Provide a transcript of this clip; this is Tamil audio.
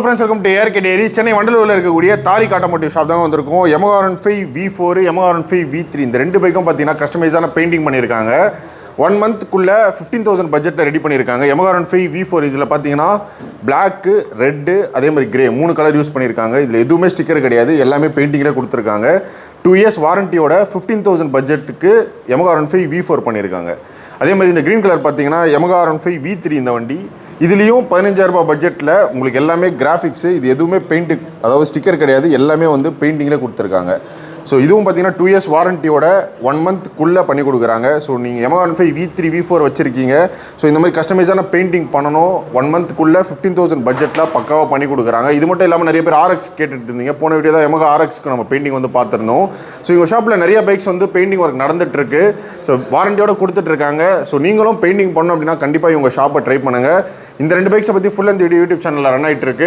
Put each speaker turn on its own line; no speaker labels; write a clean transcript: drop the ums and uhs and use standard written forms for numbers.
Friends, welcome to ARK dairy. Chennai வண்டலூரில் இருக்கக்கூடிய தாரிக் ஆட்டோமோட்டிவ் ஷாப் தான் வந்திருக்கும். Yamaha R15 V4, Yamaha R15 V3 இந்த ரெண்டு பைக்கும் பார்த்தீங்கன்னா கஸ்டமைஸான பெயிண்டிங் பண்ணியிருக்காங்க. 1 மந்த்துக்குள்ளே 15,000 பட்ஜெட்டில் ரெடி பண்ணியிருக்காங்க. Yamaha R15 V4 இதில் பார்த்தீங்கன்னா பிளாக்கு, ரெட்டு, அதே மாதிரி கிரே 3 கலர் யூஸ் பண்ணியிருக்காங்க. இதில் எதுவுமே ஸ்டிக்கர் கிடையாது, எல்லாமே பெயிண்டிங்கில் கொடுத்துருக்காங்க. 2 இயர்ஸ் வாரண்டியோட 15,000 பட்ஜெட்டுக்கு Yamaha R15 V4 பண்ணியிருக்காங்க. அதே மாதிரி இந்த க்ரீன் கலர் பார்த்தீங்கன்னா Yamaha R15 V3 இந்த வண்டி. இதுலேயும் 15,000 ரூபாய் பட்ஜெட்டில் உங்களுக்கு எல்லாமே கிராஃபிக்ஸு, இது எதுவுமே பெயிண்ட்டு, அதாவது ஸ்டிக்கர் கிடையாது, எல்லாமே வந்து பெயிண்டிங்கில் கொடுத்துருக்காங்க. ஸோ இதுவும் பார்த்தீங்கன்னா 2 இயர்ஸ் வாரண்டியோட 1 மந்த்துக்குள்ளே பண்ணி கொடுக்குறாங்க. ஸோ நீங்கள் Yamaha R15 V3 V4 வச்சுருக்கீங்க, ஸோ இந்த மாதிரி கஸ்டமைஸான பெயிண்டிங் பண்ணணும், 1 மந்த்துக்குள்ளே 15,000 பட்ஜெட்டில் பக்காவாக பண்ணி கொடுக்குறாங்க. இது மட்டும் இல்லாமல் நிறைய பேர் RX கேட்டுட்டு இருந்தீங்க. போன வீடியோ தான் Yamaha RXக்கு நம்ம பெயிண்டிங் வந்து பார்த்துருந்தோம். ஸோ எங்கள் ஷாப்பில் நிறைய பைக்ஸ் வந்து பெயிண்டிங் ஒர்க் நடந்துகிட்ருக்கு, ஸோ வாரண்டியோட கொடுத்துட்ருக்காங்க. ஸோ நீங்களும் பெயிண்டிங் பண்ணணும் அப்படின்னா கண்டிப்பாக இவங்க ஷாப்பை ட்ரை பண்ணுங்கள். இந்த 2 பைக்ஸை பற்றி ஃபுல் அண்ட் வீடியோ யூடியூப் சேனலில் ரன் ஆகிட்டு இருக்கு.